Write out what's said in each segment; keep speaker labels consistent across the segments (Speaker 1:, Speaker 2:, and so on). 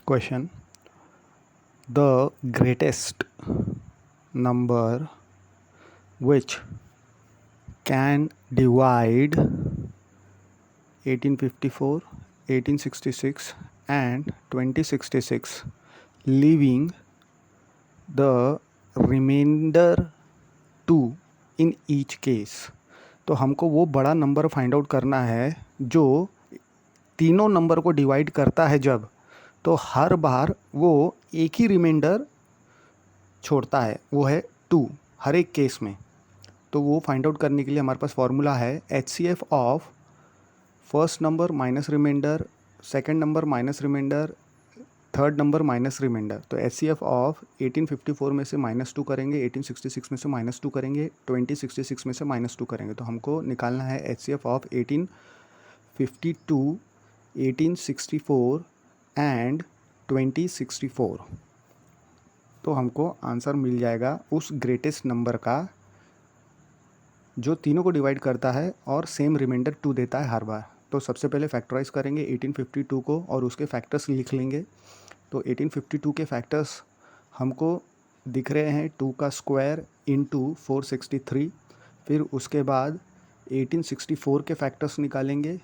Speaker 1: Question: the greatest number which can divide 1854, 1866 and 2066, leaving the remainder 2 in each case. तो हमको वो बड़ा number find out करना है जो तीनों नंबर को डिवाइड करता है जब, तो हर बार वो एक ही रिमाइंडर छोड़ता है, वो है 2 हर एक केस में. तो वो फाइंड आउट करने के लिए हमारे पास फॉर्मूला है HCF of first number minus remainder, second number minus remainder, third number minus remainder. तो HCF ऑफ 1854 में से -2 करेंगे, 1866 में से -2 करेंगे, 2066 में से -2 करेंगे. तो हमको निकालना है HCF ऑफ 1852, 1864 एंड 2064. तो हमको आंसर मिल जाएगा उस ग्रेटेस्ट नंबर का जो तीनों को डिवाइड करता है और सेम रिमाइंडर 2 देता है हर बार. तो सबसे पहले फैक्टराइज करेंगे 1852 को और उसके फैक्टर्स लिख लेंगे. तो 1852 के फैक्टर्स हमको दिख रहे हैं 2 का स्क्वायर इंटू 463. फिर उसके बाद 1864 के फैक्टर्स निकालेंगे,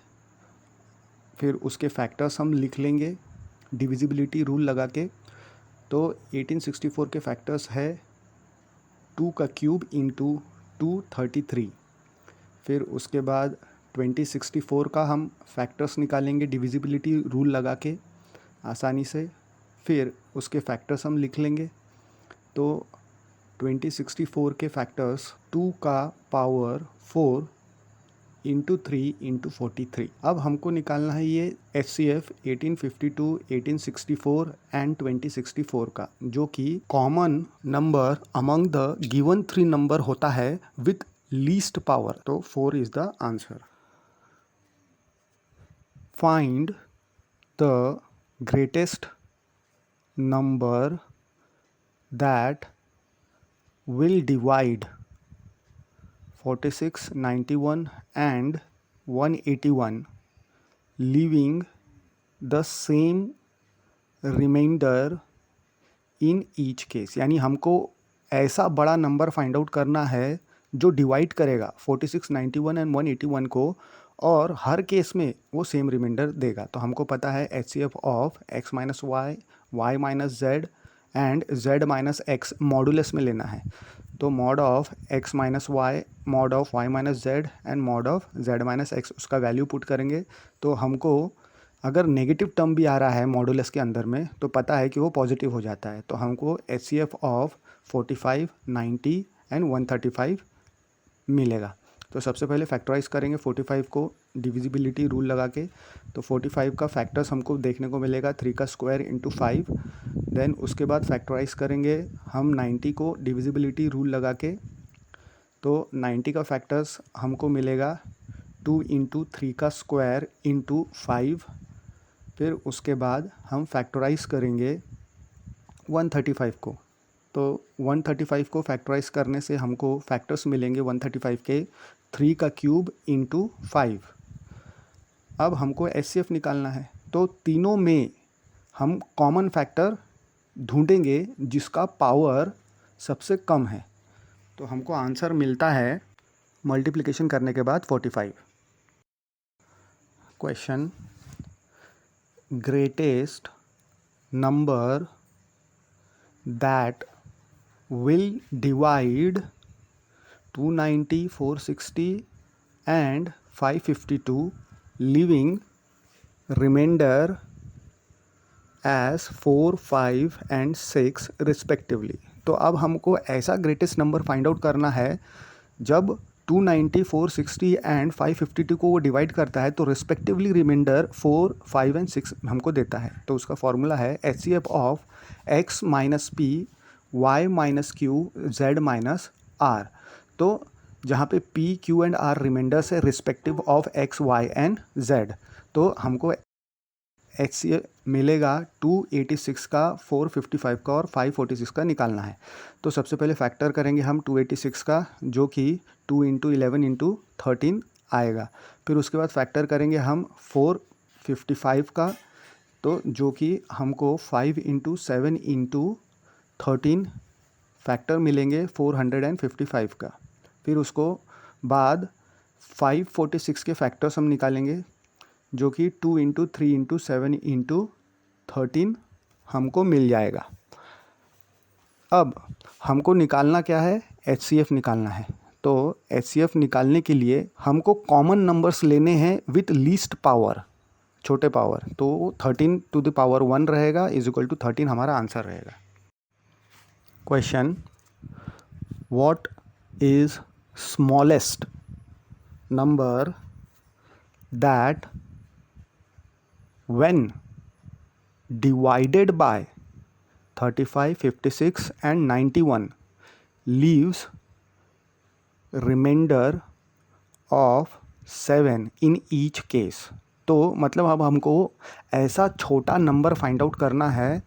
Speaker 1: फिर उसके फैक्टर्स हम लिख लेंगे डिविजिबिलिटी रूल लगा के. तो 1864 के फैक्टर्स है 2 का क्यूब इंटू 233. फिर उसके बाद 2064 का हम फैक्टर्स निकालेंगे डिविजिबिलिटी रूल लगा के आसानी से. फिर उसके फैक्टर्स हम लिख लेंगे. तो 2064 के फैक्टर्स 2 का पावर 4 इंटू 3 इंटू 43. अब हमको निकालना है ये HCF 1852, 1864 एंड 2064 का, जो कि common number among the given 3 number होता है विथ लीस्ट पावर. तो 4 is the answer. Find the greatest number that will divide 46, 91 and 181, leaving the same remainder in each case. यानी हमको ऐसा बड़ा नंबर फाइंड आउट करना है जो डिवाइड करेगा 46, 91 एंड 181 को और हर केस में वो सेम रिमाइंडर देगा. तो हमको पता है HCF of x minus y, y minus z and z minus x modulus में लेना है. तो mod of x minus y, mod of y minus z and mod of z minus x, उसका वैल्यू पुट करेंगे. तो हमको अगर negative term भी आ रहा है मॉडुलस के अंदर में तो पता है कि वो पॉजिटिव हो जाता है. तो हमको HCF ऑफ 45, 90 एंड 135 मिलेगा. तो सबसे पहले फैक्टराइज करेंगे 45 को डिविजिबिलिटी रूल लगा के. तो 45 का फैक्टर्स हमको देखने को मिलेगा 3 का स्क्वायर इंटू 5. देन उसके बाद फैक्टराइज करेंगे हम 90 को डिविजिबिलिटी रूल लगा के. तो 90 का फैक्टर्स हमको मिलेगा 2 इंटू 3 का स्क्वायर इंटू 5. फिर उसके बाद हम फैक्टराइज करेंगे 135 को. तो 135 को फैक्टराइज करने से हमको फैक्टर्स मिलेंगे 135 के 3 का क्यूब इंटू 5. अब हमको HCF निकालना है. तो तीनों में हम कॉमन फैक्टर ढूंढेंगे जिसका पावर सबसे कम है. तो हमको आंसर मिलता है मल्टीप्लिकेशन करने के बाद 45. Question: greatest number that will divide 290, 460 and 552, leaving remainder as 4, 5 and 6 respectively. तो अब हमको ऐसा ग्रेटेस्ट नंबर फाइंड आउट करना है जब 290, 460 एंड 552 को वो डिवाइड करता है तो रिस्पेक्टिवली रिमाइंडर 4, 5 एंड 6 हमको देता है. तो उसका फॉर्मूला है HCF of x minus p, y minus q, z minus r. तो जहाँ पे p, q and r remainders है respective of x, y and z. तो हमको HCF मिलेगा 286 का, 455 का और 546 का निकालना है. तो सबसे पहले फैक्टर करेंगे हम 286 का, जो कि 2 इंटू 11 इंटू 13 आएगा. फिर उसके बाद फैक्टर करेंगे हम 455 का, तो जो कि हमको 5 इंटू 7 इंटू 13 फैक्टर मिलेंगे 455 का। फिर उसको बाद 546 के फैक्टर्स हम निकालेंगे जो कि 2 इंटू 3 इंटू 7 इंटू 13 हमको मिल जाएगा। अब हमको निकालना क्या है, HCF निकालना है। तो HCF निकालने के लिए हमको कॉमन नंबर्स लेने हैं विथ लीस्ट पावर, छोटे पावर। तो 13 टू द पावर 1 रहेगा इज इक्वल टू 13 हमारा आंसर रहेगा। Question, what is smallest number that when divided by 35, 56 and 91 leaves remainder of 7 in each case। तो मतलब अब हमको ऐसा छोटा नंबर फाइंड आउट करना है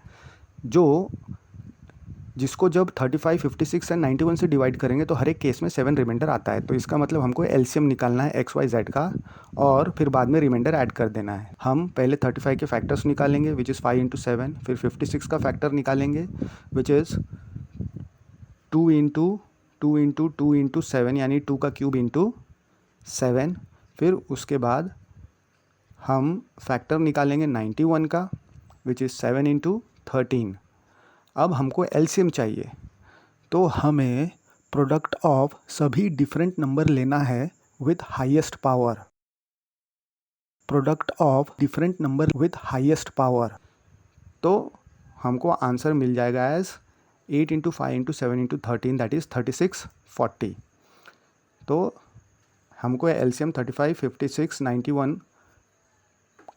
Speaker 1: जिसको जब 35, 56 एंड 91 से डिवाइड करेंगे तो हर एक केस में 7 रिमाइंडर आता है। तो इसका मतलब हमको एलसीएम निकालना है एक्स वाई जेड का और फिर बाद में रिमाइंडर ऐड कर देना है। हम पहले 35 के फैक्टर्स निकालेंगे विच इज़ 5 इंटू 7, फिर 56 का फैक्टर निकालेंगे which is 2 into 2 into 2 into 7 यानी 2 का क्यूब इंटू 7। फिर उसके बाद हम फैक्टर निकालेंगे 91 का विच इज़ 7 इंटू 13। अब हमको एलसीएम चाहिए तो हमें प्रोडक्ट ऑफ सभी डिफरेंट नंबर लेना है with highest power. Product of different number with highest power, तो हमको आंसर मिल जाएगा as 8 into 5 into 7 into 13 that is 36, 40। तो हमको एलसीएम 35, 56, 91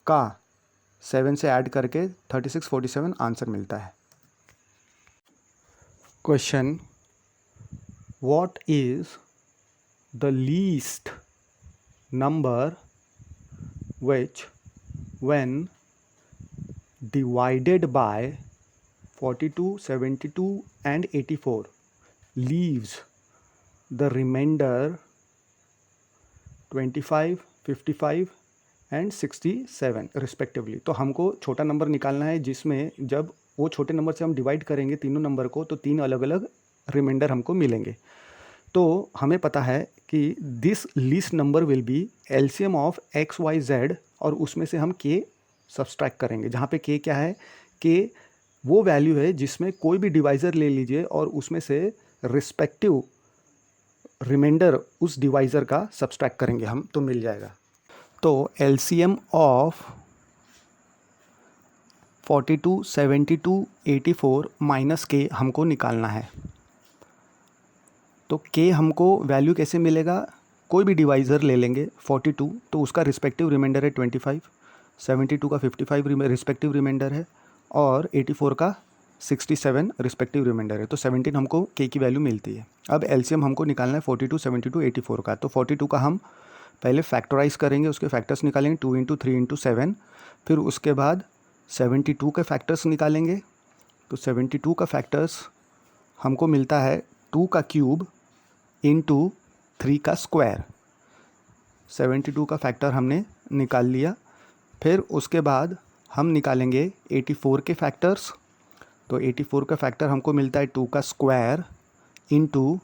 Speaker 1: का 7 से ऐड करके 36, 47 आंसर मिलता है। Question, what is the least number which when divided by 42, 72 and 84 leaves the remainder 25, 55 and 67 respectively। तो हमको छोटा नंबर निकालना है जिसमें जब वो छोटे नंबर से हम डिवाइड करेंगे तीनों नंबर को तो 3 अलग अलग रिमाइंडर हमको मिलेंगे। तो हमें पता है कि this least number will be LCM of x y z और उसमें से हम के सब्सट्रैक्ट करेंगे, जहाँ पे के क्या है, के वो वैल्यू है जिसमें कोई भी डिवाइज़र ले लीजिए और उसमें से रिस्पेक्टिव रिमाइंडर उस डिवाइज़र का सब्सट्रैक्ट करेंगे हम, तो मिल जाएगा। तो एलसीएम ऑफ 42, 72, 84 माइनस के हमको निकालना है। तो के हमको वैल्यू कैसे मिलेगा, कोई भी डिवाइज़र ले लेंगे। 42 तो उसका रिस्पेक्टिव रिमाइंडर है 25, 72 का 55 रिस्पेक्टिव रिमाइंडर है और 84 का 67 रिस्पेक्टिव रिमाइंडर है। तो 17 हमको के की वैल्यू मिलती है। अब एलसीएम हमको निकालना है 42, 72, 84 का। तो 42 का हम पहले फैक्टराइज करेंगे, उसके फैक्टर्स निकालेंगे 2 इंटू 3 इंटू 7। फिर उसके बाद 72 के फैक्टर्स निकालेंगे। तो 72 का फैक्टर्स हमको मिलता है 2 का क्यूब इंटू 3 का स्क्वायर। 72 का फैक्टर हमने निकाल लिया। फिर उसके बाद हम निकालेंगे 84 के फैक्टर्स। तो 84 का फैक्टर हमको मिलता है 2 का स्क्वायर इंटू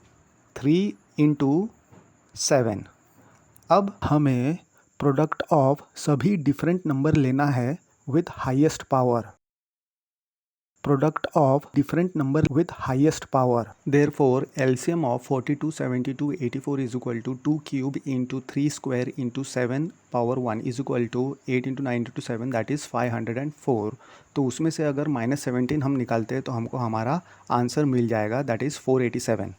Speaker 1: 3 इंटू 7। अब हमें प्रोडक्ट ऑफ सभी डिफरेंट नंबर लेना है with highest power। Product of different number with highest power। Therefore, LCM of 42, 72, 84 is equal to 2 cube into 3 square into 7 power 1 is equal to 8 into 9 into 7 that is 504। तो उसमें से अगर -17 हम निकालते हैं तो हमको हमारा आंसर मिल जाएगा दैट इज़ 487।